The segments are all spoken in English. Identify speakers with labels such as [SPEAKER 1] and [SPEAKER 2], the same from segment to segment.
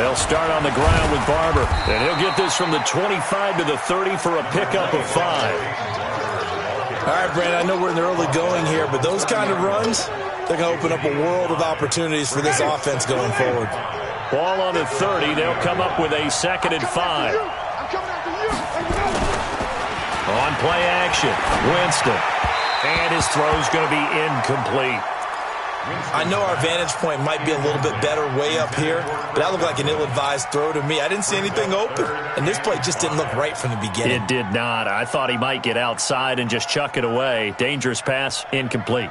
[SPEAKER 1] They'll start on the ground with Barber. And he'll get this from the 25 to the 30 for a pickup of 5.
[SPEAKER 2] All right, Brandon, I know we're in the early going here, but those kind of runs, they're going to open up a world of opportunities for this offense going forward.
[SPEAKER 1] Ball on the 30. They'll come up with a 2nd and 5. On play action, Winston. And his throw's going to be incomplete.
[SPEAKER 2] I know our vantage point might be a little bit better way up here, but that looked like an ill-advised throw to me. I didn't see anything open, and this play just didn't look right from the beginning.
[SPEAKER 1] It did not. I thought he might get outside and just chuck it away. Dangerous pass, incomplete.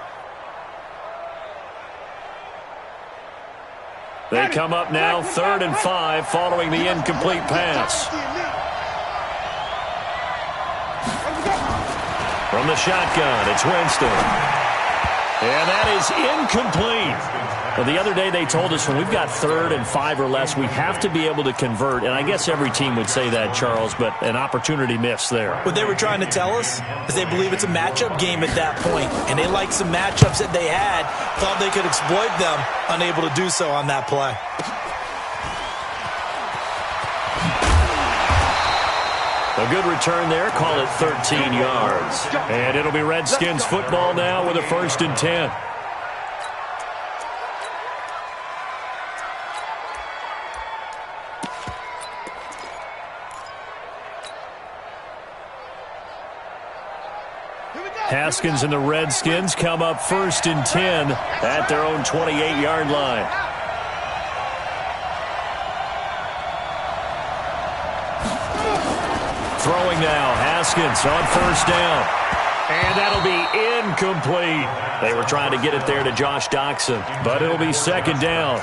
[SPEAKER 1] They come up now, 3rd and 5, following the incomplete pass. From the shotgun, it's Winston. And that is incomplete. Well, the other day they told us when we've got 3rd and 5 or less, we have to be able to convert. And I guess every team would say that, Charles, but an opportunity missed there.
[SPEAKER 2] What they were trying to tell us is they believe it's a matchup game at that point, and they liked some matchups that they had, thought they could exploit them, unable to do so on that play.
[SPEAKER 1] A good return there. Call it 13 yards. And it'll be Redskins football now with a 1st and 10. Haskins and the Redskins come up 1st and 10 at their own 28-yard line. Throwing now, Haskins on 1st down. And that'll be incomplete. They were trying to get it there to Josh Doxson, but it'll be 2nd down.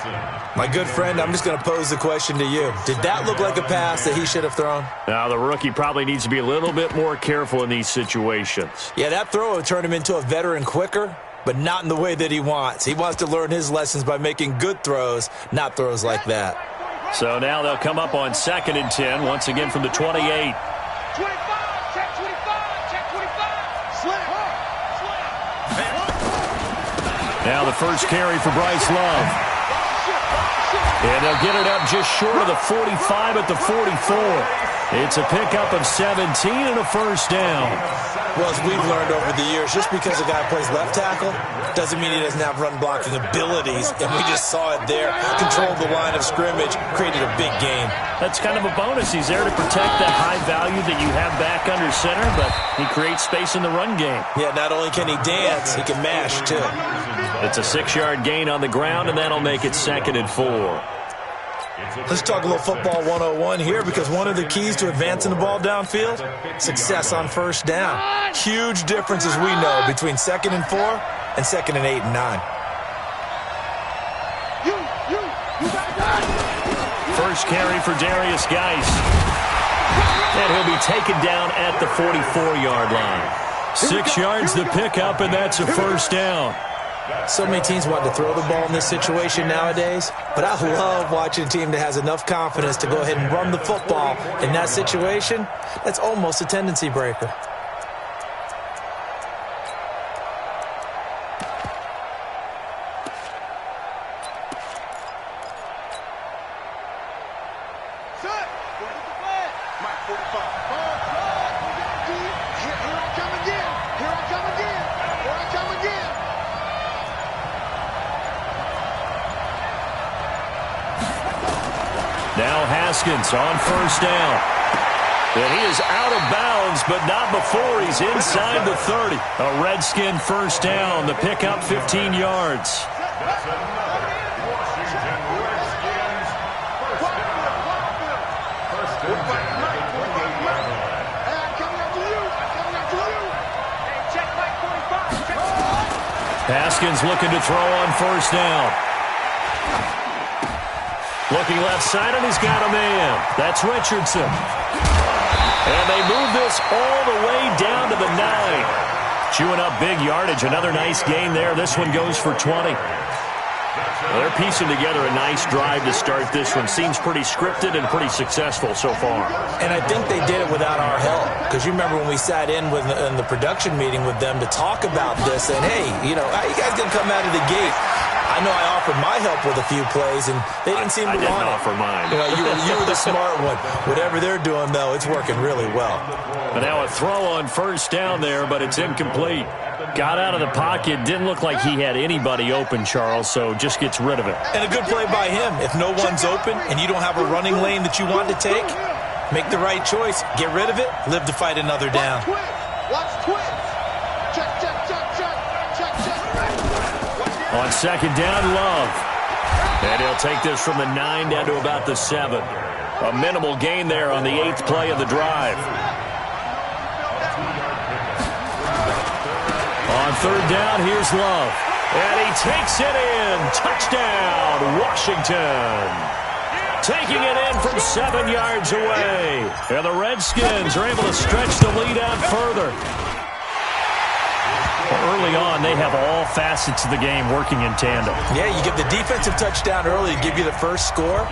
[SPEAKER 2] My good friend, I'm just going to pose the question to you. Did that look like a pass that he should have thrown?
[SPEAKER 1] Now, the rookie probably needs to be a little bit more careful in these situations.
[SPEAKER 2] Yeah, that throw would turn him into a veteran quicker, but not in the way that he wants. He wants to learn his lessons by making good throws, not throws like that.
[SPEAKER 1] So now they'll come up on 2nd and 10, once again from the 28.
[SPEAKER 3] 25, check 25, check 25. Slam.
[SPEAKER 1] Now the first carry for Bryce Love. And they'll get it up just short of the 45 at the 44. It's a pickup of 17 and a 1st down.
[SPEAKER 2] Well, as we've learned over the years, just because a guy plays left tackle doesn't mean he doesn't have run blocking abilities. And we just saw it there. Controlled the line of scrimmage, created a big gain.
[SPEAKER 1] That's kind of a bonus. He's there to protect that high value that you have back under center, but he creates space in the run game.
[SPEAKER 2] Yeah, not only can he dance, he can mash, too.
[SPEAKER 1] It's a 6-yard gain on the ground, and that'll make it 2nd and 4.
[SPEAKER 2] Let's talk a little football 101 here, because one of the keys to advancing the ball downfield, success on 1st down. Huge differences we know between 2nd and 4 and 2nd and 8 and 9.
[SPEAKER 1] First carry for Darius Geis. And he'll be taken down at the 44-yard line. 6 yards the pickup, and that's a 1st down.
[SPEAKER 2] So many teams want to throw the ball in this situation nowadays, but I love watching a team that has enough confidence to go ahead and run the football in that situation. That's almost a tendency breaker.
[SPEAKER 1] Now Haskins on 1st down. And he is out of bounds, but not before he's inside the 30. A Redskin 1st down. The pickup 15 yards. Haskins looking to throw on 1st down. Looking left side, and he's got a man. That's Richardson. And they move this all the way down to the 9. Chewing up big yardage. Another nice gain there. This one goes for 20. Well, they're piecing together a nice drive to start this one. Seems pretty scripted and pretty successful so far.
[SPEAKER 2] And I think they did it without our help. Because you remember when we sat in the production meeting with them to talk about this, and hey, you know, how you guys going to come out of the gate? I know I offered my help with a few plays, and they didn't seem to want it.
[SPEAKER 1] I didn't offer mine.
[SPEAKER 2] You were the smart one. Whatever they're doing, though, it's working really well.
[SPEAKER 1] And now a throw on first down there, but it's incomplete. Got out of the pocket. Didn't look like he had anybody open, Charles, so just gets rid of it.
[SPEAKER 2] And a good play by him. If no one's open and you don't have a running lane that you want to take, make the right choice. Get rid of it. Live to fight another down.
[SPEAKER 3] Watch twins. Check, check, check, check. Check, check.
[SPEAKER 1] On second down, Love. And he'll take this from the 9 down to about the 7. A minimal gain there on the 8th play of the drive. On third down, here's Love. And he takes it in. Touchdown, Washington. Taking it in from 7 yards away. And the Redskins are able to stretch the lead out further. Early on, they have all facets of the game working in tandem.
[SPEAKER 2] Yeah, you get the defensive touchdown early to give you the first score,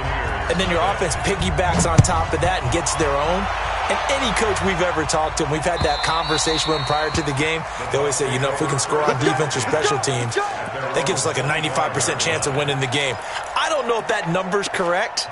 [SPEAKER 2] and then your offense piggybacks on top of that and gets their own. And any coach we've ever talked to, and we've had that conversation with them prior to the game, they always say, if we can score on defense or special teams, that gives us like a 95% chance of winning the game. I don't know if that number's correct,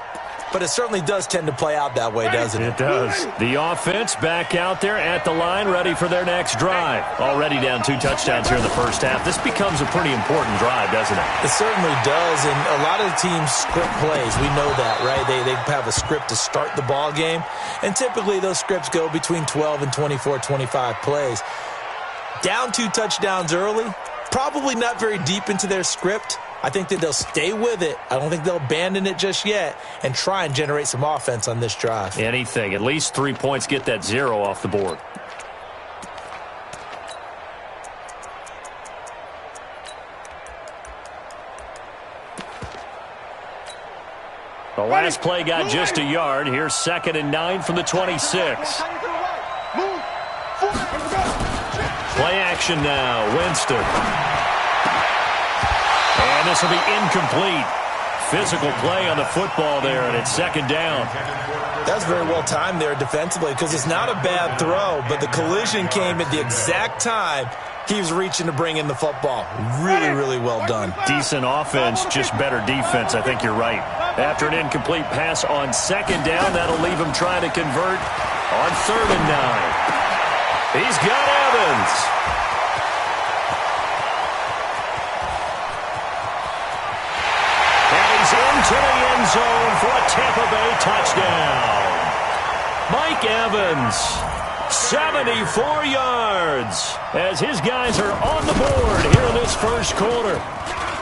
[SPEAKER 2] but it certainly does tend to play out that way, doesn't it?
[SPEAKER 1] It does. The offense back out there at the line, ready for their next drive. Already down 2 touchdowns here in the first half. This becomes a pretty important drive, doesn't it?
[SPEAKER 2] It certainly does, and a lot of the teams script plays. We know that, right? They have a script to start the ball game, and typically those scripts go between 12 and 24, 25 plays. Down 2 touchdowns early, probably not very deep into their script. I think that they'll stay with it. I don't think they'll abandon it just yet and try and generate some offense on this drive.
[SPEAKER 1] Anything. At least 3 points, get that 0 off the board. The last play got just a yard. Here's 2nd and 9 from the 26. Play action now. Winston. And this will be incomplete. Physical play on the football there, and it's 2nd down.
[SPEAKER 2] That's very well timed there defensively because it's not a bad throw, but the collision came at the exact time he was reaching to bring in the football. Really, really well done.
[SPEAKER 1] Decent offense, just better defense. I think you're right. After an incomplete pass on 2nd down, that'll leave him trying to convert on 3rd and 9. He's got Evans. Into the end zone for a Tampa Bay touchdown. Mike Evans, 74 yards, as his guys are on the board here in this first quarter.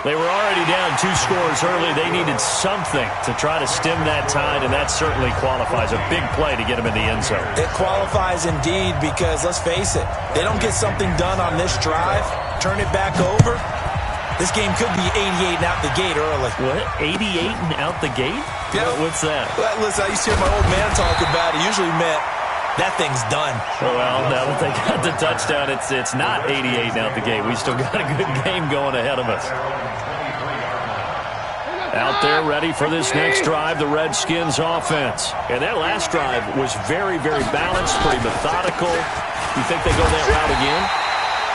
[SPEAKER 1] They were already down 2 scores early. They needed something to try to stem that tide, and that certainly qualifies. A big play to get them in the end zone.
[SPEAKER 2] It qualifies indeed because, let's face it, they don't get something done on this drive, turn it back over, this game could be 88 and out the gate early.
[SPEAKER 1] What? 88 and out the gate?
[SPEAKER 2] Yeah.
[SPEAKER 1] What's that?
[SPEAKER 2] Well, listen, I used to hear my old man talk about it. Usually meant that thing's done.
[SPEAKER 1] Well, now that they got the touchdown, it's not 88 and out the gate. We still got a good game going ahead of us. Out there ready for this next drive, the Redskins offense. And that last drive was very, very balanced, pretty methodical. You think they go that route again?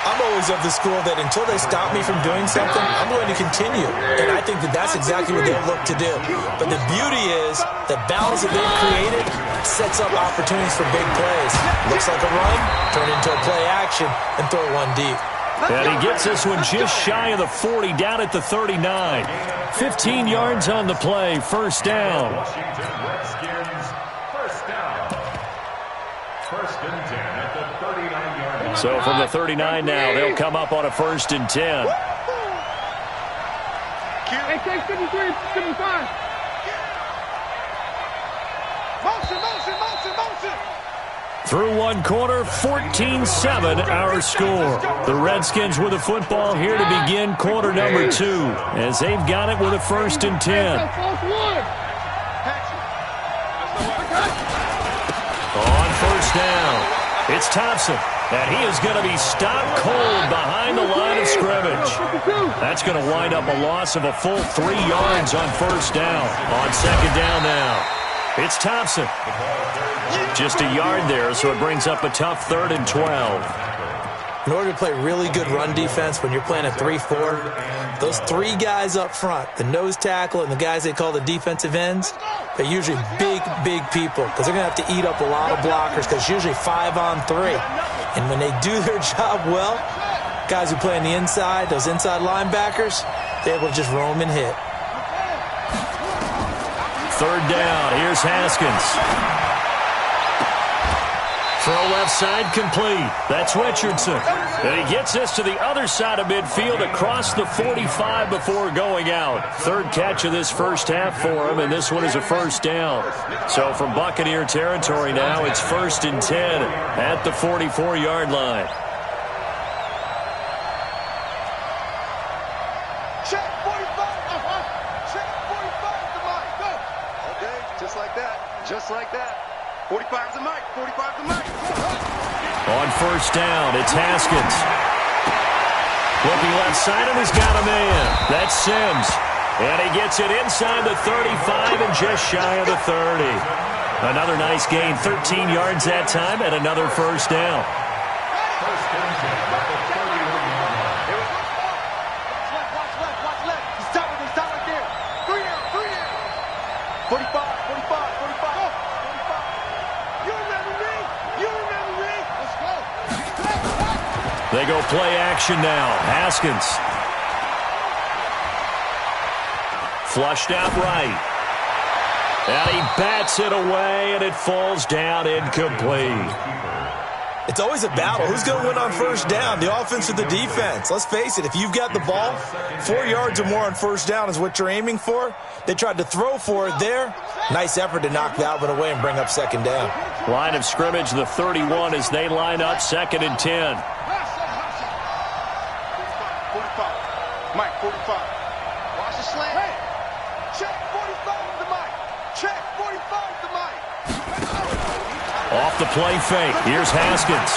[SPEAKER 2] I'm always of the school that until they stop me from doing something, I'm going to continue. And I think that that's exactly what they'll look to do. But the beauty is the balance that they've created sets up opportunities for big plays. Looks like a run, turn into a play action, and throw one deep.
[SPEAKER 1] And he gets this one just shy of the 40, down at the 39. 15 yards on the play, first down. So from the 39 now, they'll come up on a 1st and 10.
[SPEAKER 3] Hey, take 53, 55. Motion, motion, motion, motion.
[SPEAKER 1] Through one quarter, 14-7 our score. The Redskins with the football here to begin quarter number 2, as they've got it with a 1st and 10. On 1st down, it's Thompson. And he is going to be stopped cold behind the line of scrimmage. That's going to wind up a loss of a full 3 yards on 1st down. On 2nd down now, it's Thompson. Just a yard there, so it brings up a tough 3rd and 12.
[SPEAKER 2] In order to play really good run defense when you're playing a 3-4, Those three guys up front, the nose tackle and the guys they call the defensive ends, they're usually big, big people because they're going to have to eat up a lot of blockers because it's usually 5-on-3. And when they do their job well, guys who play on the inside, those inside linebackers, they're able to just roam and hit.
[SPEAKER 1] Third down. Here's Haskins. Throw left side complete. That's Richardson. And he gets this to the other side of midfield across the 45 before going out. Third catch of this first half for him, and this one is a first down. So from Buccaneer territory now, it's 1st and 10 at the 44-yard line.
[SPEAKER 3] Check 45. Check 45 to Mike. Go. Okay, just like that. Just like that. 45 to Mike. 45 to Mike.
[SPEAKER 1] On first down, it's Haskins. Looking left side, and he's got a man. That's Sims. And he gets it inside the 35 and just shy of the 30. Another nice gain, 13 yards that time, and another first down.
[SPEAKER 3] Watch left. He's top right there. 3 down. 45.
[SPEAKER 1] They go play action now. Haskins. Flushed out right. And he bats it away, and it falls down incomplete.
[SPEAKER 2] It's always a battle. Who's going to win on first down, the offense or the defense? Let's face it, if you've got the ball, 4 yards or more on first down is what you're aiming for. They tried to throw for it there. Nice effort to knock that one away and bring up second down.
[SPEAKER 1] Line of scrimmage, the 31 as they line up, 2nd and 10.
[SPEAKER 3] Mike, 45. Watch the slant. Hey, check 45 to Mike. Check 45 to Mike.
[SPEAKER 1] Off the play fake. Here's Haskins.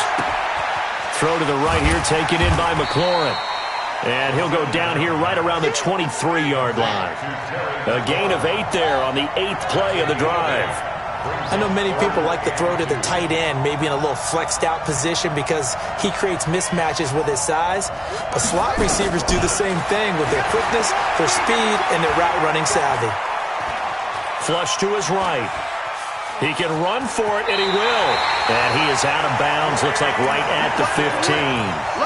[SPEAKER 1] Throw to the right here, taken in by McLaurin. And he'll go down here right around the 23-yard line. A gain of 8 there on the 8th play of the drive.
[SPEAKER 2] I know many people like to throw to the tight end, maybe in a little flexed out position because he creates mismatches with his size. But slot receivers do the same thing with their quickness, their speed, and their route running savvy.
[SPEAKER 1] Flush to his right. He can run for it, and he will. And he is out of bounds, looks like right at the 15.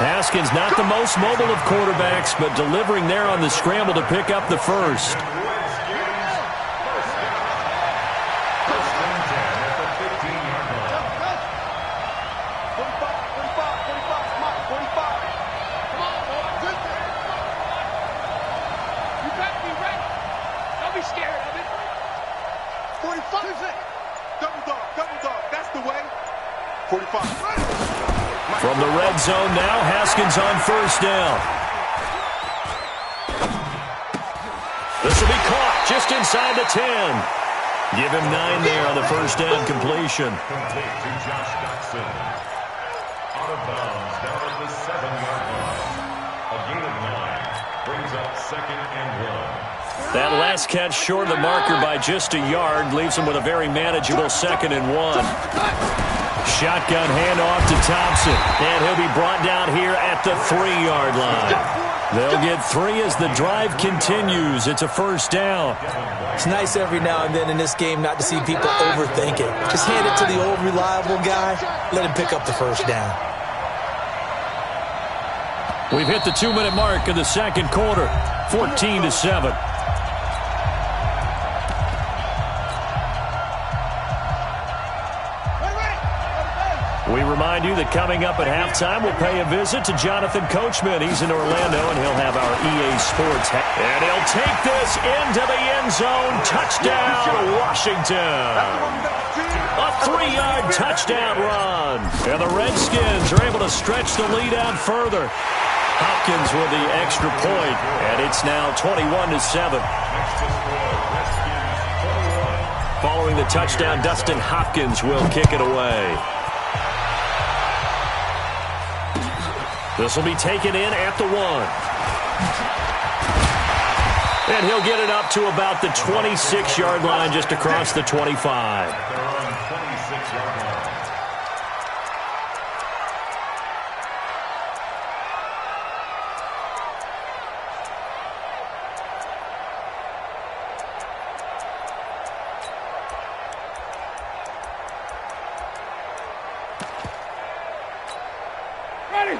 [SPEAKER 1] Haskins not the most mobile of quarterbacks, but delivering there on the scramble to pick up the first. From the red zone now, Haskins on first down. This will be caught just inside the 10. Give him 9 there on the first down completion.
[SPEAKER 4] Complete to Josh Doctson. Out of bounds down at the 7-yard line. A gain of 9 brings up 2nd and 1.
[SPEAKER 1] That last catch short of the marker by just a yard leaves him with a very manageable 2nd and 1. Shotgun handoff to Thompson, and he'll be brought down here at the 3-yard line. They'll get 3 as the drive continues. It's a first down.
[SPEAKER 2] It's nice every now and then in this game not to see people overthink it. Just hand it to the old reliable guy, let him pick up the first down.
[SPEAKER 1] We've hit the 2-minute mark of the second quarter, 14-7. We remind you that coming up at halftime, we'll pay a visit to Jonathan Coachman. He's in Orlando, and he'll have our EA Sports. And he'll take this into the end zone. Touchdown, Washington. A 3-yard touchdown run. And the Redskins are able to stretch the lead out further. Hopkins with the extra point, and it's now 21-7. Following the touchdown, Dustin Hopkins will kick it away. This will be taken in at the 1. And he'll get it up to about the 26-yard line, just across the 25.
[SPEAKER 4] They're on 26-yard line.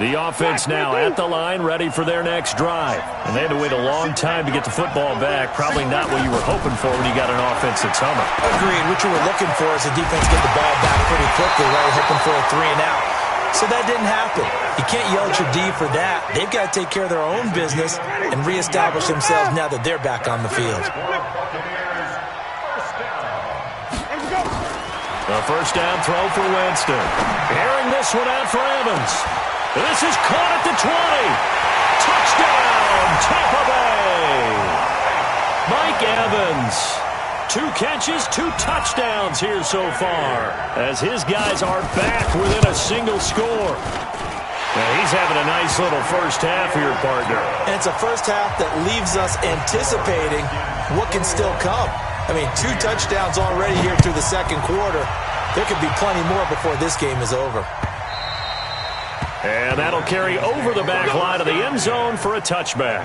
[SPEAKER 1] The offense now at the line, ready for their next drive. And they had to wait a long time to get the football back. Probably not what you were hoping for when you got an offense that's humming.
[SPEAKER 2] Agreed. What you were looking for is the defense get the ball back pretty quickly, right? Hoping for a 3-and-out. So that didn't happen. You can't yell at your D for that. They've got to take care of their own business and reestablish themselves now that they're back on the field.
[SPEAKER 1] A first down throw for Winston. Airing this one out for Evans. This is caught at the 20. Touchdown, Tampa Bay. Mike Evans. 2 catches, 2 touchdowns here so far, as his guys are back within a single score. Now he's having a nice little first half here, partner.
[SPEAKER 2] And it's a first half that leaves us anticipating what can still come. I mean, 2 touchdowns already here through the second quarter. There could be plenty more before this game is over.
[SPEAKER 1] And that'll carry over the back line of the end zone for a touchback.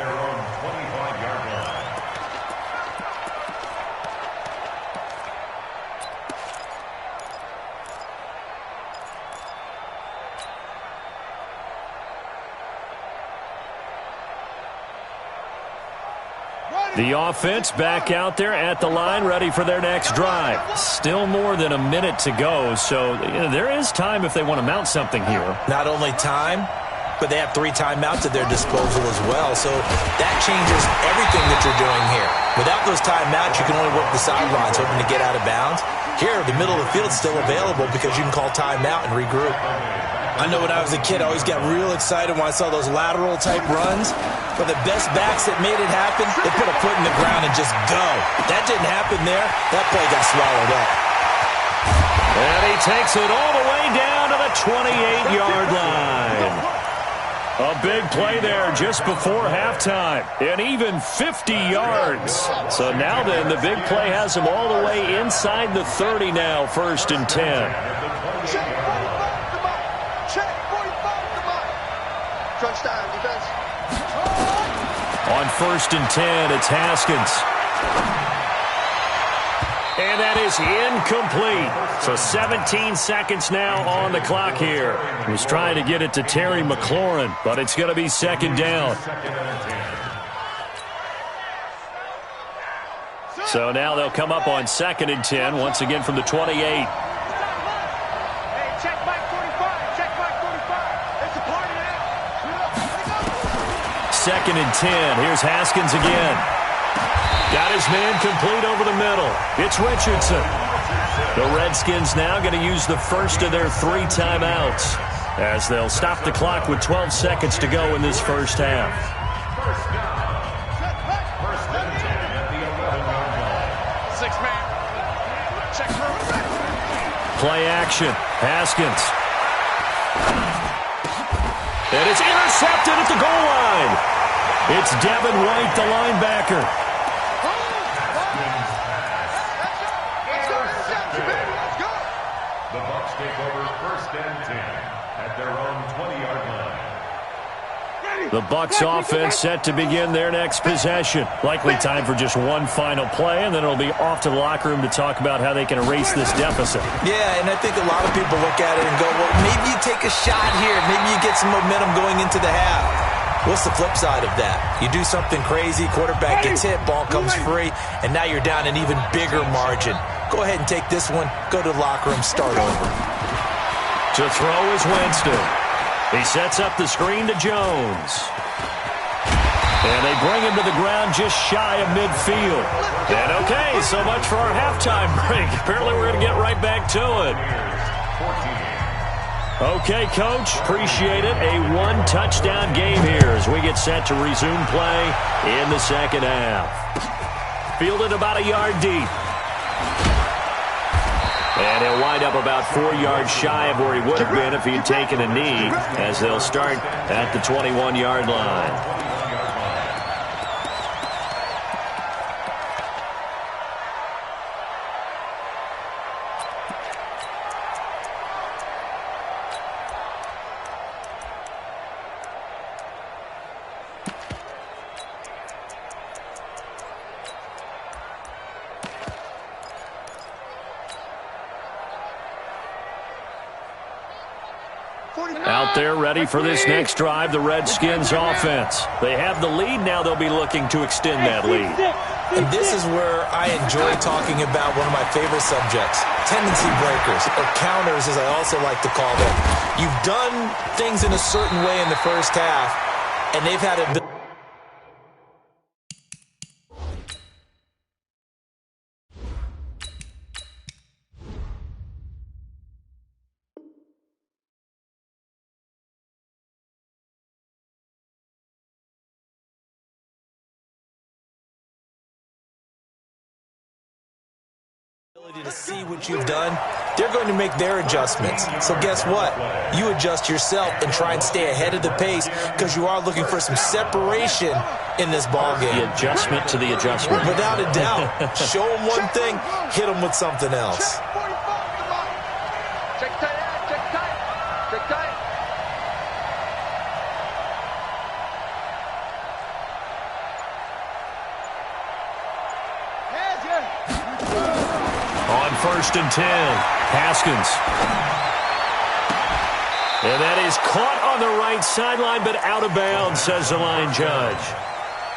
[SPEAKER 1] The offense back out there at the line, ready for their next drive. Still more than a minute to go, so there is time if they want to mount something here.
[SPEAKER 2] Not only time, but they have 3 timeouts at their disposal as well, so that changes everything that you're doing here. Without those timeouts, you can only work the sidelines, hoping to get out of bounds. Here, the middle of the field is still available because you can call timeout and regroup. I know when I was a kid, I always got real excited when I saw those lateral-type runs. But the best backs that made it happen, they put a foot in the ground and just go. That didn't happen there. That play got swallowed up.
[SPEAKER 1] And he takes it all the way down to the 28-yard line. A big play there just before halftime. And even 50 yards. So now then, the big play has him all the way inside the 30 now, 1st and 10.
[SPEAKER 3] Touchdown, defense.
[SPEAKER 1] On 1st and 10, it's Haskins. And that is incomplete. So 17 seconds now on the clock here. He was trying to get it to Terry McLaurin, but it's going to be 2nd down. So now they'll come up on 2nd and 10, once again from the 28. 2nd and 10. Here's Haskins again. Got his man complete over the middle. It's Richardson. The Redskins now going to use the first of their 3 timeouts as they'll stop the clock with 12 seconds to go in this first half. Play action. Haskins. And it's intercepted at the goal line. It's Devin White, the linebacker.
[SPEAKER 4] The Bucs take over 1st and 10 at their own 20-yard line.
[SPEAKER 1] The Bucs offense set to begin their next possession. Likely time for just one final play, and then it'll be off to the locker room to talk about how they can erase this deficit.
[SPEAKER 2] Yeah, and I think a lot of people look at it and go, well, maybe you take a shot here. Maybe you get some momentum going into the half. What's the flip side of that? You do something crazy, quarterback gets hit, ball comes free, and now you're down an even bigger margin. Go ahead and take this one, go to the locker room, start over.
[SPEAKER 1] To throw is Winston. He sets up the screen to Jones. And they bring him to the ground just shy of midfield. And okay, so much for our halftime break. Apparently we're going to get right back to it. Okay, Coach, appreciate it. A 1-touchdown game here as we get set to resume play in the second half. Fielded about a yard deep. And he'll wind up about 4 yards shy of where he would have been if he had taken a knee, as they'll start at the 21-yard line. Out there ready for this next drive, the Redskins offense. They have the lead. Now they'll be looking to extend that lead.
[SPEAKER 2] And this is where I enjoy talking about one of my favorite subjects, tendency breakers, or counters as I also like to call them. You've done things in a certain way in the first half, and they've had a to see what you've done. They're going to make their adjustments. So guess what? You adjust yourself and try and stay ahead of the pace because you are looking for some separation in this ball game.
[SPEAKER 1] The adjustment to the adjustment.
[SPEAKER 2] Without a doubt. Show them one thing, hit them with something else.
[SPEAKER 3] Check tight, check tight, check tight.
[SPEAKER 1] On 1st and 10, Haskins. And that is caught on the right sideline, but out of bounds, says the line judge.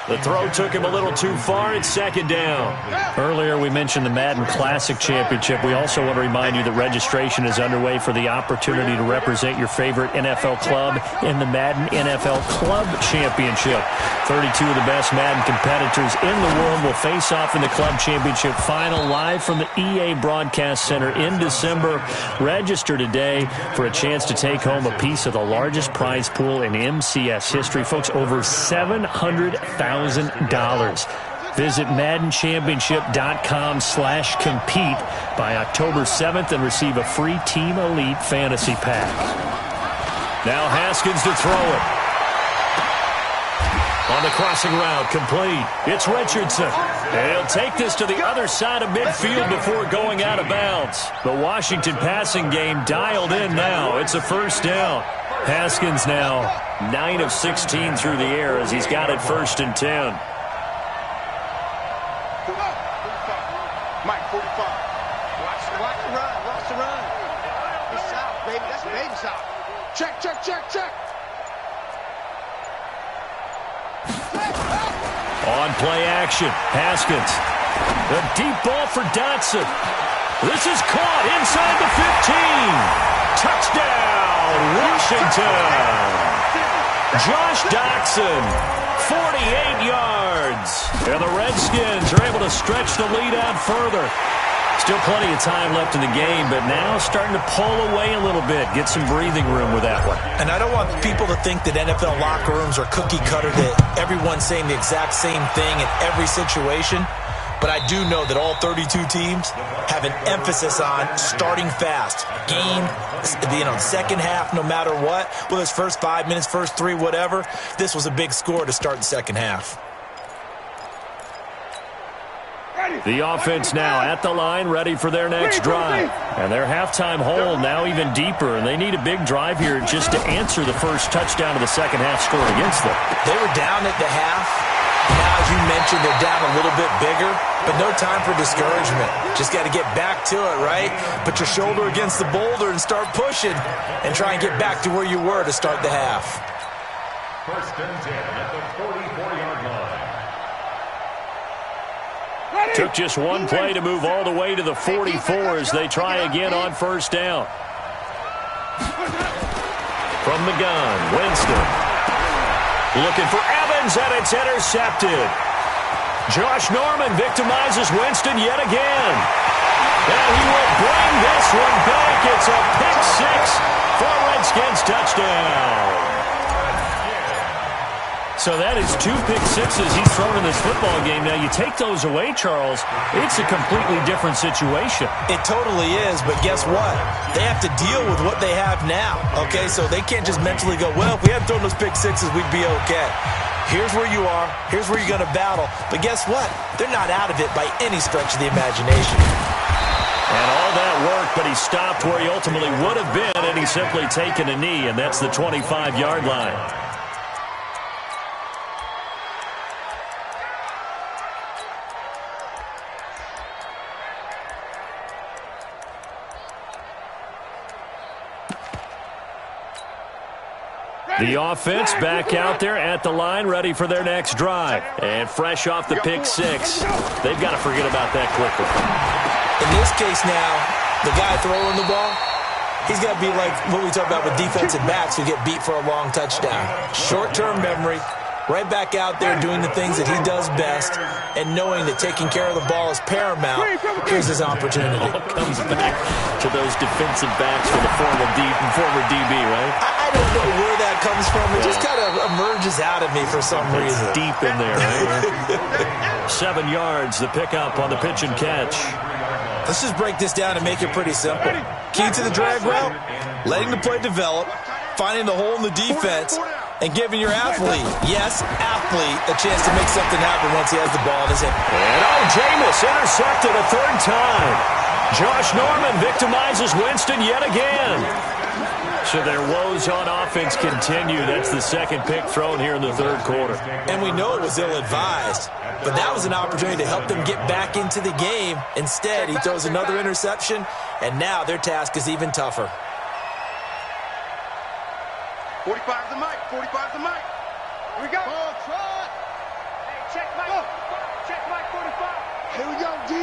[SPEAKER 1] The throw took him a little too far. It's 2nd down. Earlier, we mentioned the Madden Classic Championship. We also want to remind you that registration is underway for the opportunity to represent your favorite NFL club in the Madden NFL Club Championship. 32 of the best Madden competitors in the world will face off in the Club Championship final live from the EA Broadcast Center in December. Register today for a chance to take home a piece of the largest prize pool in MCS history. Folks, over $700,000. Visit MaddenChampionship.com/compete by October 7th and receive a free Team Elite Fantasy Pack. Now Haskins to throw it. On the crossing route, complete. It's Richardson. And he'll take this to the other side of midfield before going out of bounds. The Washington passing game dialed in now. It's a 1st down. Haskins now 9 of 16 through the air as he's got it 1st and 10.
[SPEAKER 3] Mike, 45. Watch the run, watch the run. It's south, baby. That's baby south. Check, check, check, check.
[SPEAKER 1] On play action, Haskins. A deep ball for Dotson. This is caught inside the 15. Touchdown, Washington. Josh Dotson, 48 yards. And the Redskins are able to stretch the lead out further. Still plenty of time left in the game, but now starting to pull away a little bit, get some breathing room with that one.
[SPEAKER 2] And I don't want people to think that NFL locker rooms are cookie cutter, that everyone's saying the exact same thing in every situation. But I do know that all 32 teams have an emphasis on starting fast. Game, second half, no matter what. Whether it's first 5 minutes, first 3, whatever. This was a big score to start the second half.
[SPEAKER 1] The offense now at the line, ready for their next drive. And their halftime hole now even deeper, and they need a big drive here just to answer the first touchdown of the second half scored against them.
[SPEAKER 2] They were down at the half. Now, as you mentioned, they're down a little bit bigger, but no time for discouragement. Just got to get back to it, right? Put your shoulder against the boulder and start pushing and try and get back to where you were to start the half.
[SPEAKER 4] 1st and 10 at the 44-yard line.
[SPEAKER 1] Took just one play to move all the way to the 44 as they try again on 1st down. From the gun, Winston. Looking for Evans, and it's intercepted. Josh Norman victimizes Winston yet again. And he will bring this one back. It's a pick 6 for a Redskins touchdown. So that is 2 pick sixes he's thrown in this football game. Now, you take those away, Charles, it's a completely different situation.
[SPEAKER 2] It totally is, but guess what? They have to deal with what they have now, okay? So they can't just mentally go, well, if we hadn't thrown those pick sixes, we'd be okay. Here's where you are. Here's where you're going to battle. But guess what? They're not out of it by any stretch of the imagination.
[SPEAKER 1] And all that work, but he stopped where he ultimately would have been, and he's simply taken a knee, and that's the 25-yard line. The offense back out there at the line, ready for their next drive. And fresh off the pick six, they've got to forget about that quickly.
[SPEAKER 2] In this case now, the guy throwing the ball, he's got to be like what we talk about with defensive backs who get beat for a long touchdown. Short-term memory, right back out there doing the things that he does best, and knowing that taking care of the ball is paramount. Here's his opportunity.
[SPEAKER 1] All comes back to those defensive backs for the former DB, right?
[SPEAKER 2] I don't know where that comes from. It just kind of emerges out of me for some reason.
[SPEAKER 1] Deep in there, right? 7 yards, the pickup on the pitch and catch.
[SPEAKER 2] Let's just break this down and make it pretty simple. Key to the drag route, letting the play develop, finding the hole in the defense, and giving your athlete, yes, athlete, a chance to make something happen once he has the ball in his hand.
[SPEAKER 1] And Jameis intercepted a third time. Josh Norman victimizes Winston yet again. So their woes on offense continue. That's the second pick thrown here in the third quarter.
[SPEAKER 2] And we know it was ill-advised, but that was an opportunity to help them get back into the game. Instead, he throws another interception, and now their task is even tougher.
[SPEAKER 3] 45's the mic. 45's the mic. Here we go. Hey, check mic. Check mic 45. Here we go, D.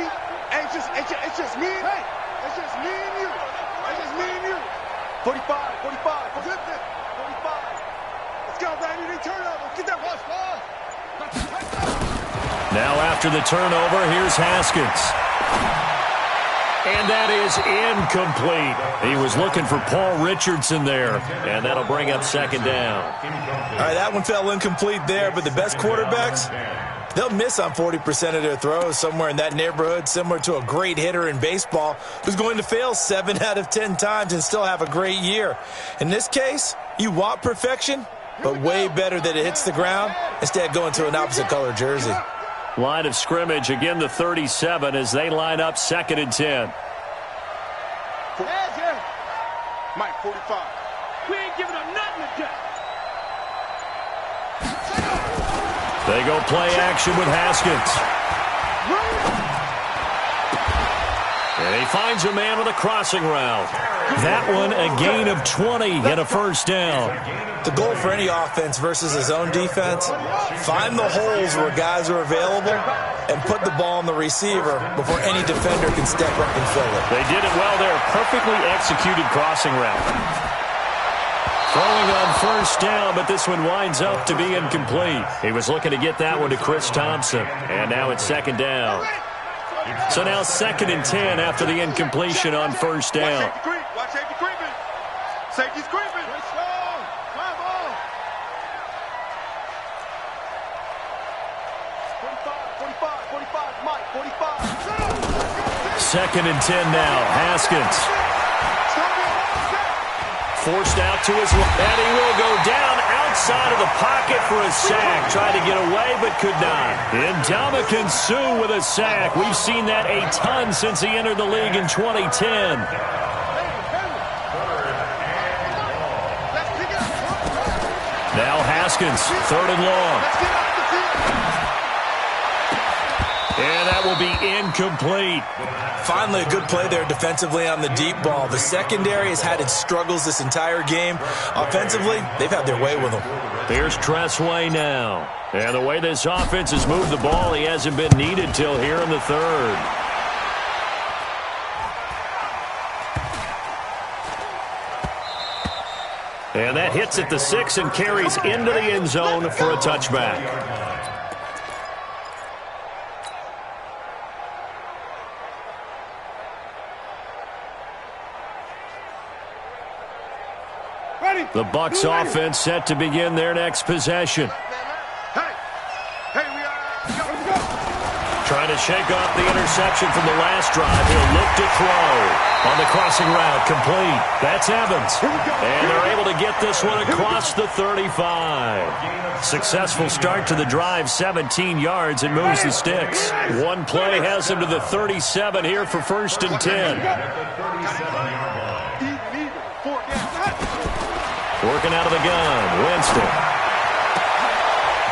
[SPEAKER 3] Hey, it's just me. Hey, it's just me and you. It's just me and you. 45. Flip it. 45. Let's go, Randy. They turn over. Get that rush, ball.
[SPEAKER 1] Now after the turnover, here's Haskins. And that is incomplete. He was looking for Paul Richardson there, and that'll bring up second down.
[SPEAKER 2] All right, that one fell incomplete there, but the best quarterbacks, they'll miss on 40% of their throws, somewhere in that neighborhood, similar to a great hitter in baseball who's going to fail 7 out of 10 times and still have a great year. In this case, you want perfection, but way better that it hits the ground instead of going to an opposite color jersey.
[SPEAKER 1] Line of scrimmage, again the 37 as they line up 2nd and 10.
[SPEAKER 3] Mike, 45. We ain't giving up nothing today.
[SPEAKER 1] They go play action with Haskins. And he finds a man with a crossing route. That one a gain of 20 and a first down.
[SPEAKER 2] The goal for any offense versus his own defense, find the holes where guys are available and put the ball on the receiver before any defender can step up and fill it.
[SPEAKER 1] They did it well there. Perfectly executed crossing route. Throwing on first down, but this one winds up to be incomplete. He was looking to get that one to Chris Thompson. And now it's 2nd down. So now 2nd and 10 after the incompletion on first down.
[SPEAKER 3] Watch safety creeping. Safety's creeping. 45, Mike, 45.
[SPEAKER 1] 2nd and 10 now. Haskins. Forced out to his left, and he will go down outside of the pocket for a sack. Tried to get away, but could not. Ndamukong Suh with a sack. We've seen that a ton since he entered the league in 2010. Now Haskins, 3rd and long. And that will be incomplete.
[SPEAKER 2] Finally, a good play there defensively on the deep ball. The secondary has had its struggles this entire game. Offensively, they've had their way with them.
[SPEAKER 1] Here's Tressway now. And the way this offense has moved the ball, he hasn't been needed till here in the 3rd. And that hits at the 6 and carries into the end zone for a touchback. The Bucs offense set to begin their next possession. Trying to shake off the interception from the last drive. He'll look to throw on the crossing route. Complete. That's Evans. And they're able to get this one across the 35. Successful start to the drive. 17 yards and moves the sticks. One play has him to the 37 here for 1st and 10. Working out of the gun, Winston.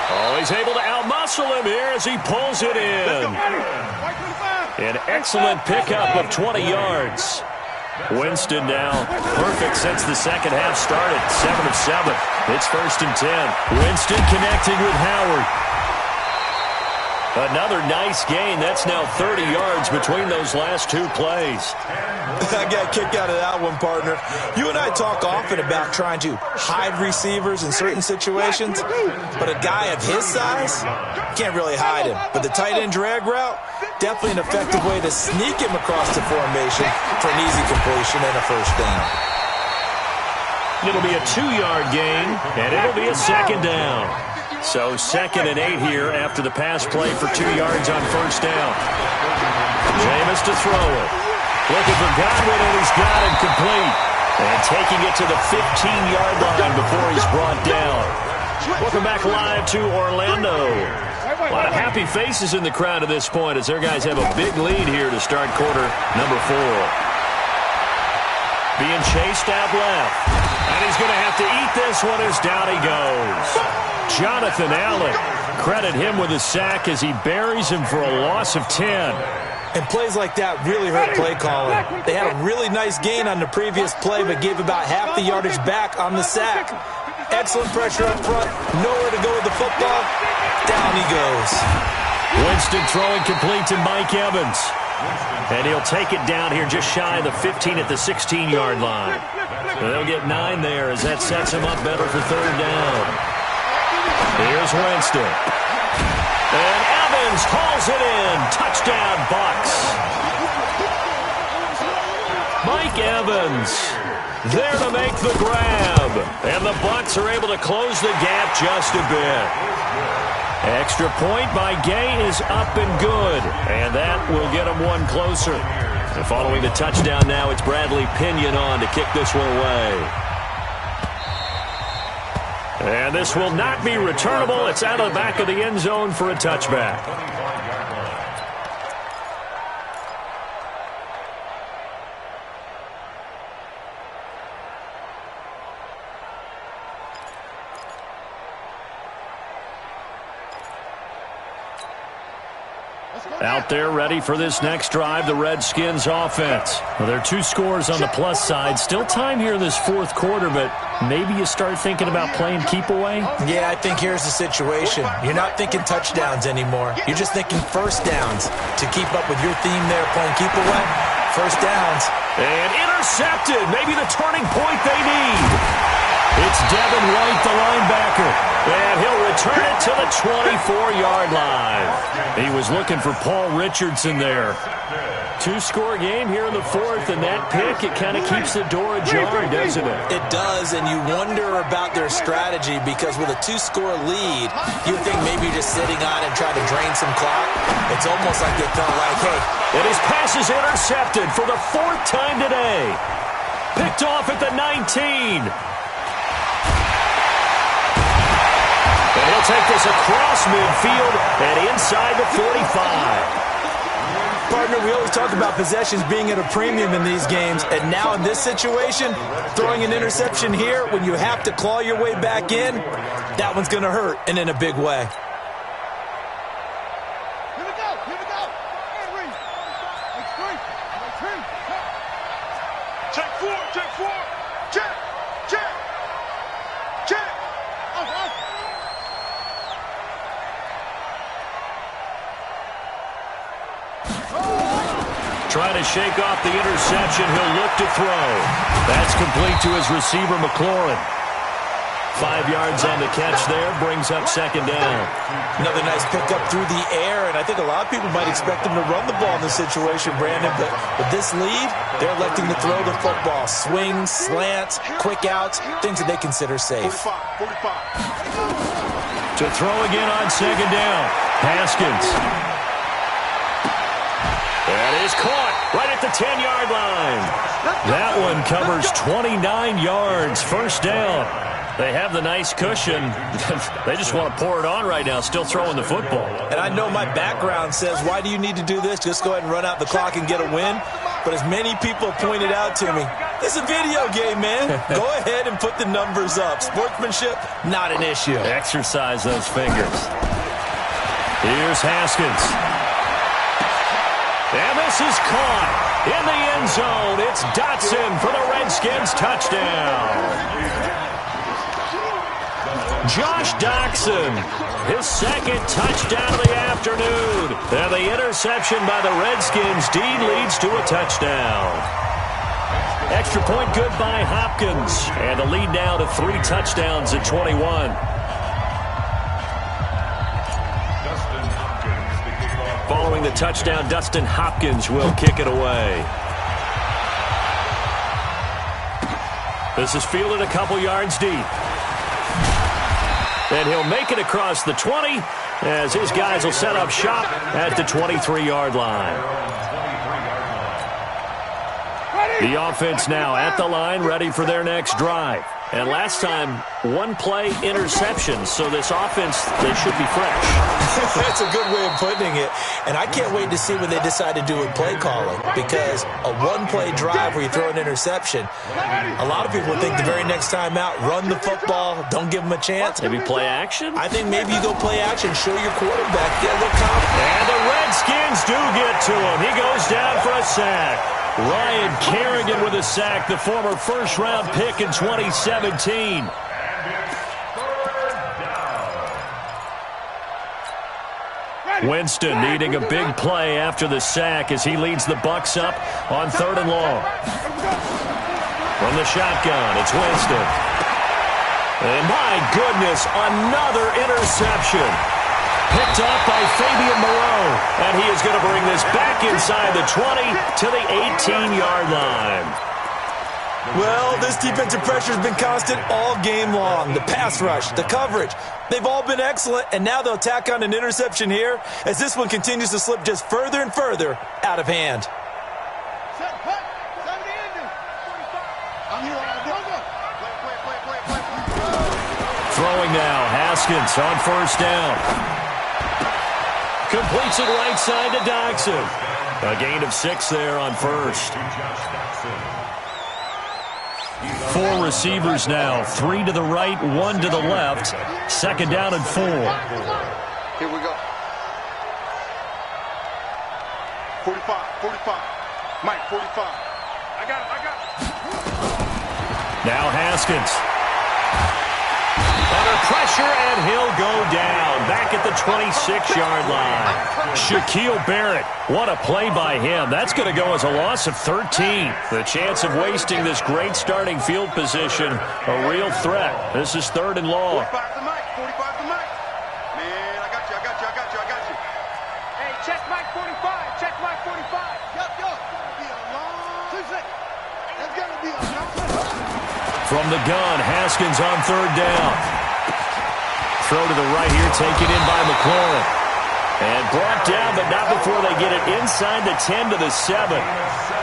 [SPEAKER 1] Oh, he's able to outmuscle him here as he pulls it in. An excellent pickup of 20 yards. Winston now perfect since the second half started. 7 of 7. It's 1st and 10. Winston connecting with Howard. Another nice gain. That's now 30 yards between those last 2 plays.
[SPEAKER 2] I got a kick out of that one, partner. You and I talk often about trying to hide receivers in certain situations, but a guy of his size can't really hide him. But the tight end drag route, definitely an effective way to sneak him across the formation for an easy completion and a 1st down.
[SPEAKER 1] It'll be a 2-yard gain, and it'll be a 2nd down. So 2nd and 8 here after the pass play for 2 yards on 1st down. Jameis to throw it. Looking for Godwin, and he's got it complete. And taking it to the 15-yard line before he's brought down. Welcome back live to Orlando. A lot of happy faces in the crowd at this point as their guys have a big lead here to start quarter number 4. Being chased out left. And he's going to have to eat this one as down he goes. Jonathan Allen, credit him with a sack as he buries him for a loss of 10.
[SPEAKER 2] And plays like that really hurt play calling. They had a really nice gain on the previous play, but gave about half the yardage back on the sack. Excellent pressure up front. Nowhere to go with the football. Down he goes.
[SPEAKER 1] Winston throwing complete to Mike Evans. And he'll take it down here just shy of the 15 at the 16-yard line. They'll get 9 there as that sets him up better for 3rd down. Here's Winston. And Evans hauls it in. Touchdown, Bucs. Mike Evans there to make the grab. And the Bucs are able to close the gap just a bit. Extra point by Gay is up and good. And that will get him one closer. And following the touchdown now, it's Bradley Pinion on to kick this one away. And this will not be returnable. It's out of the back of the end zone for a touchback. Out there ready for this next drive, the Redskins offense. Well, there are 2 scores on the plus side. Still time here in this 4th quarter, but maybe you start thinking about playing keep away?
[SPEAKER 2] Yeah, I think here's the situation. You're not thinking touchdowns anymore. You're just thinking 1st downs. To keep up with your theme there, playing keep away, 1st downs.
[SPEAKER 1] And intercepted. Maybe the turning point they need. It's Devin White, the linebacker. And he'll return it to the 24-yard line. He was looking for Paul Richardson there. 2-score game here in the 4th, and that pick, it kind of keeps the door ajar, doesn't it?
[SPEAKER 2] It does, and you wonder about their strategy because with a 2-score lead, you think maybe you're just sitting on it and trying to drain some clock. It's almost like they felt like, hey.
[SPEAKER 1] And his pass is intercepted for the 4th time today. Picked off at the 19. And he'll take this across midfield and inside the 45.
[SPEAKER 2] Partner, we always talk about possessions being at a premium in these games, and now in this situation, throwing an interception here when you have to claw your way back in, that one's going to hurt, and in a big way.
[SPEAKER 3] Here we go, here we go. Check 4, check 4. Check, check, check.
[SPEAKER 1] Trying to shake off the interception. He'll look to throw. That's complete to his receiver, McLaurin. 5 yards on the catch there. Brings up 2nd down.
[SPEAKER 2] Another nice pickup through the air, and I think a lot of people might expect him to run the ball in this situation, Brandon, but with this lead, they're electing to throw the football. Swings, slants, quick outs, things that they consider safe.
[SPEAKER 3] 45.
[SPEAKER 1] To throw again on 2nd down. Haskins. That is caught right at the 10-yard line. That one covers 29 yards. 1st down. They have the nice cushion. They just want to pour it on right now, still throwing the football.
[SPEAKER 2] And I know my background says, why do you need to do this? Just go ahead and run out the clock and get a win. But as many people pointed out to me, it's a video game, man. Go ahead and put the numbers up. Sportsmanship, not an issue.
[SPEAKER 1] Exercise those fingers. Here's Haskins. And this is caught. in the end zone. It's Dotson for the Redskins touchdown. Josh Doctson, his second touchdown of the afternoon. And the interception by the Redskins. Dean leads to a touchdown. Extra point good by Hopkins. And the lead now to 3 touchdowns at 21. Following the touchdown, Dustin Hopkins will kick it away. This is fielded a couple yards deep. And he'll make it across the 20 as his guys will set up shop at the 23-yard line. The offense now at the line, ready for their next drive. And last time, 1-play interception, so this offense, they should be fresh.
[SPEAKER 2] That's a good way of putting it. And I can't wait to see what they decide to do with play calling, because a 1-play drive where you throw an interception, a lot of people think the very next time out, run the football, don't give them a chance.
[SPEAKER 1] Maybe play action?
[SPEAKER 2] I think maybe you go play action, show your quarterback, get a little confidence.
[SPEAKER 1] And the Redskins do get to him. He goes down for a sack. Ryan Kerrigan with a sack, the former first-round pick in 2017. Winston needing a big play after the sack as he leads the Bucs up on 3rd and long. From the shotgun, it's Winston. And my goodness, another interception. Picked off by Fabian Moreau. And he is going to bring this back inside the 20 to the 18-yard line.
[SPEAKER 2] Well, this defensive pressure has been constant all game long. The pass rush, the coverage, they've all been excellent, and now they'll tack on an interception here as this one continues to slip just further and further out of hand.
[SPEAKER 1] Throwing now, Haskins on 1st down. Completes it right side to Doctson. A gain of 6 there on 1st. 4 receivers now, 3 to the right, 1 to the left. 2nd down and 4.
[SPEAKER 3] Here we go. 45, 45. Mike, 45. I got it.
[SPEAKER 1] Now Haskins. Under pressure, and he'll go down. Back at the 26-yard line. Shaquille Barrett, what a play by him. That's going to go as a loss of 13. The chance of wasting this great starting field position, a real threat. This is 3rd and long.
[SPEAKER 3] 45 to Mike, 45 to Mike. Man, I got you. Hey, check Mike 45, check Mike 45. Yup. That's going to be a long.
[SPEAKER 1] From the gun, Haskins on 3rd down. Throw to the right here, taken in by McLaurin. And brought down, but not before they get it inside the 10 to the 7.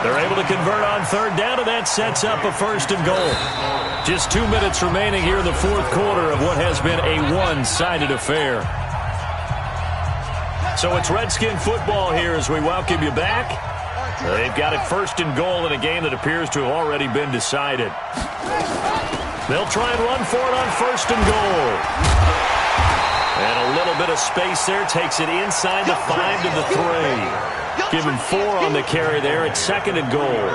[SPEAKER 1] They're able to convert on 3rd down, and that sets up a 1st and goal. Just 2 minutes remaining here in the 4th quarter of what has been a one-sided affair. So it's Redskin football here as we welcome you back. They've got it 1st and goal in a game that appears to have already been decided. They'll try and run for it on 1st and goal. And a little bit of space there, takes it inside the 5 to the 3. Give him 4 on the carry there at 2nd and goal.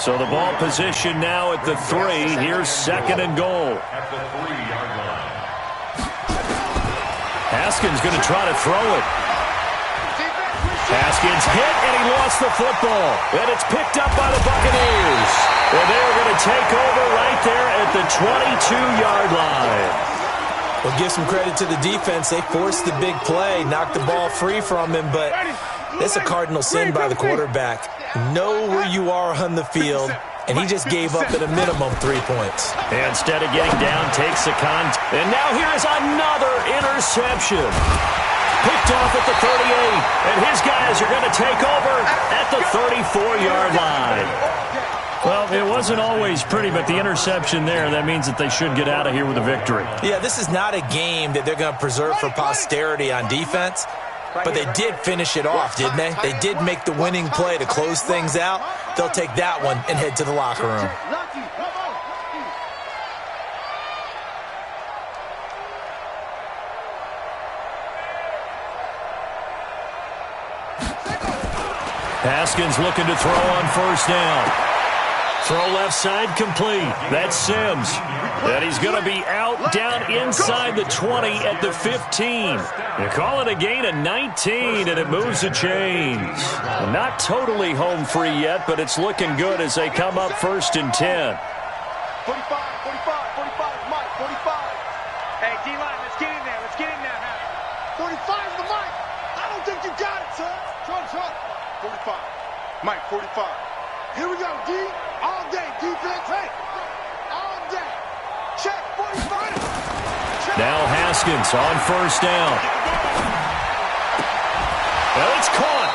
[SPEAKER 1] So the ball position now at the 3. Here's 2nd and goal. Haskins going to try to throw it. Haskins hit, and he lost the football. And it's picked up by the Buccaneers. And they're going to take over right there at the 22-yard line.
[SPEAKER 2] Well, give some credit to the defense. They forced the big play, knocked the ball free from him, but that's a cardinal sin by the quarterback. Know where you are on the field, and he just gave up at a minimum 3 points.
[SPEAKER 1] And instead of getting down, takes the contact. And now here is another interception. Picked off at the 38, and his guys are going to take over at the 34-yard line. Well, it wasn't always pretty, but the interception there, that means that they should get out of here with a victory.
[SPEAKER 2] Yeah, this is not a game that they're going to preserve for posterity on defense, but they did finish it off, didn't they? They did make the winning play to close things out. They'll take that one and head to the locker room.
[SPEAKER 1] Haskins looking to throw on first down. Throw left side complete. That's Sims. And he's going to be out down inside the 20 at the 15. You call it a gain of 19, and it moves the chains. Not totally home free yet, but it's looking good as they come up 1st and 10.
[SPEAKER 3] 45, 45, Mike, 45. Hey, D-line, let's get in there. Let's get in there, Harry. 45 is the Mike. I don't think you got it, son. Trump. 45. Mike, 45. Here we go, D. All day, defense. Hey, all day. Check, 45. Check.
[SPEAKER 1] Now Haskins on first down. Well, it's caught.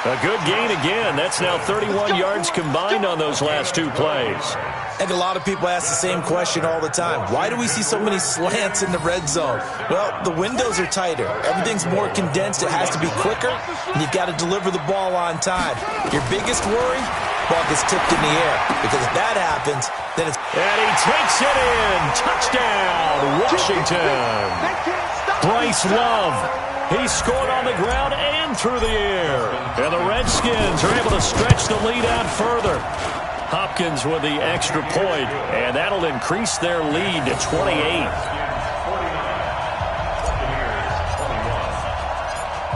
[SPEAKER 1] A good gain again. That's now 31 yards combined on those last 2 plays.
[SPEAKER 2] I think a lot of people ask the same question all the time. Why do we see so many slants in the red zone? Well, the windows are tighter. Everything's more condensed. It has to be quicker, and you've got to deliver the ball on time. Your biggest worry? Ball gets tipped in the air. Because if that happens, then it's...
[SPEAKER 1] And he takes it in. Touchdown, Washington. Bryce Love. He scored on the ground and through the air. And the Redskins are able to stretch the lead out further. Hopkins with the extra point, and that'll increase their lead to 28.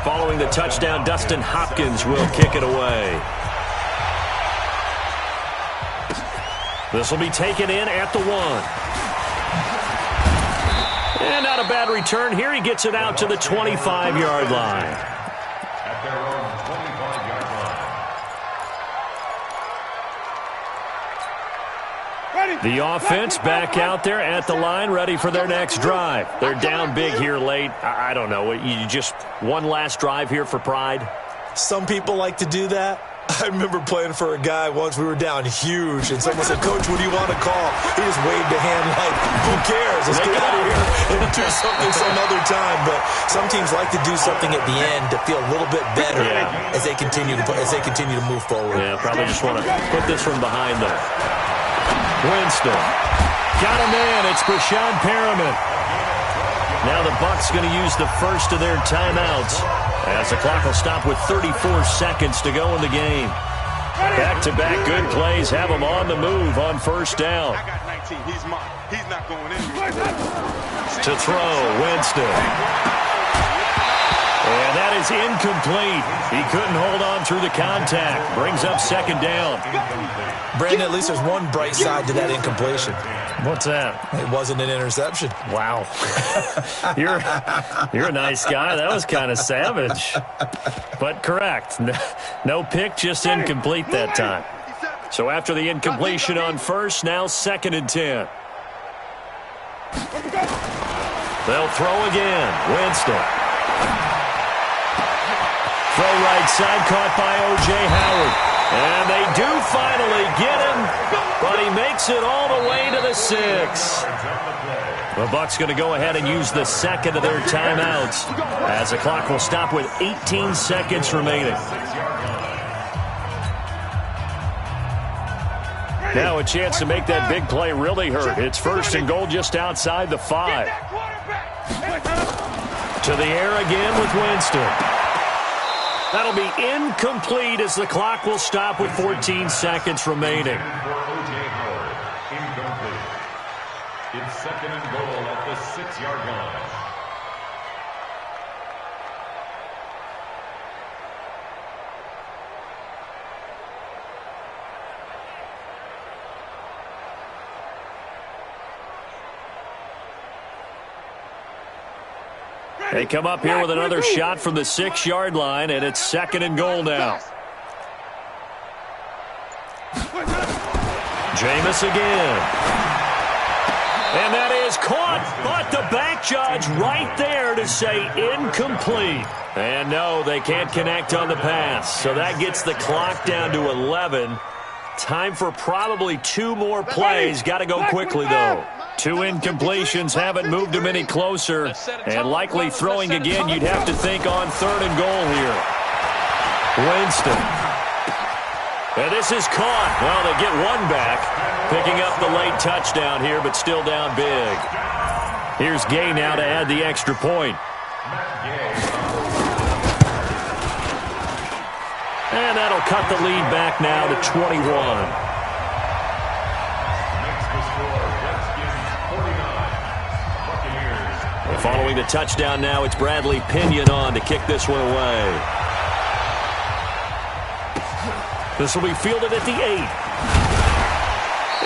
[SPEAKER 1] Following the touchdown, Dustin Hopkins will kick it away. This will be taken in at the 1. And not a bad return here. He gets it out to the 25-yard line.
[SPEAKER 4] At their own 25-yard line.
[SPEAKER 1] The offense back out there at the line, ready for their next drive. They're down big here late. I don't know. You just one last drive here for pride?
[SPEAKER 2] Some people like to do that. I remember playing for a guy once. We were down huge, and someone said, "Coach, what do you want to call?" He just waved a hand like, "Who cares? Let's get out of here and do something some other time." But some teams like to do something at the end to feel a little bit better as they continue to move forward.
[SPEAKER 1] Yeah, probably just want to put this one behind them. Winston got a man. It's Brashad Perriman. Now the Bucs going to use the first of their timeouts as the clock will stop with 34 seconds to go in the game. Back-to-back good plays have them on the move on first down.
[SPEAKER 3] I got 19. He's mine. He's not going anywhere.
[SPEAKER 1] To throw, Winston. And that is incomplete. He couldn't hold on through the contact. Brings up second down.
[SPEAKER 2] Brandon, at least there's one bright side to that incompletion.
[SPEAKER 1] What's that?
[SPEAKER 2] It wasn't an interception.
[SPEAKER 1] Wow. You're a nice guy. That was kind of savage. But correct. No pick, just incomplete that time. So after the incompletion on first, now 2nd and 10. They'll throw again. Winston. Throw right side, caught by O.J. Howard. And they do finally get him, but he makes it all the way to the 6. The Bucs going to go ahead and use the second of their timeouts as the clock will stop with 18 seconds remaining. Now a chance to make that big play really hurt. It's 1st and goal just outside the 5. To the air again with Winston. That'll be incomplete as the clock will stop with 14 seconds remaining.
[SPEAKER 4] For O.J. Howard, incomplete. It's 2nd and goal at the 6-yard line.
[SPEAKER 1] They come up here with another shot from the 6-yard line, and it's 2nd and goal now. Jameis again. And that is caught, but the back judge right there to say incomplete. And no, they can't connect on the pass. So that gets the clock down to 11. Time for probably 2 more plays. Got to go quickly, though. 2 incompletions haven't moved them any closer. And likely throwing again, you'd have to think on 3rd and goal here. Winston. And this is caught. Well, they get one back. Picking up the late touchdown here, but still down big. Here's Gay now to add the extra point. And that'll cut the lead back now to 21.
[SPEAKER 4] Makes the score Redskins 49. Buccaneers.
[SPEAKER 1] Following the touchdown now, it's Bradley Pinion on to kick this one away. This will be fielded at the 8.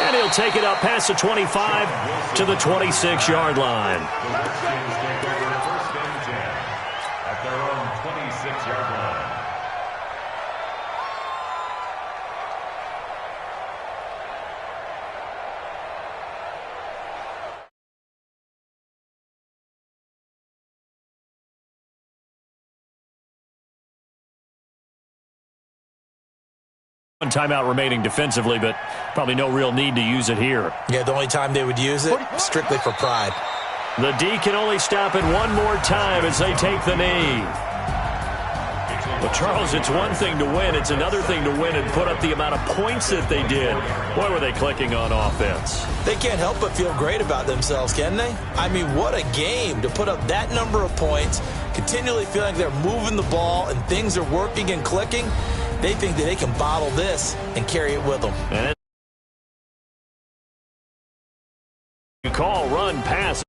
[SPEAKER 1] And he'll take it up past the 25 to the 26-yard line.
[SPEAKER 4] The Redskins take over first and 10 at their own 26-yard line.
[SPEAKER 1] One timeout remaining defensively, but probably no real need to use it here.
[SPEAKER 2] Yeah, the only time they would use it, strictly for pride.
[SPEAKER 1] The D can only stop it one more time as they take the knee. Well, Charles, it's one thing to win. It's another thing to win and put up the amount of points that they did. Boy, were they clicking on offense.
[SPEAKER 2] They can't help but feel great about themselves, can they? I mean, what a game to put up that number of points, continually feeling they're moving the ball and things are working and clicking. They think that they can bottle this and carry it with them.
[SPEAKER 1] And you call run pass.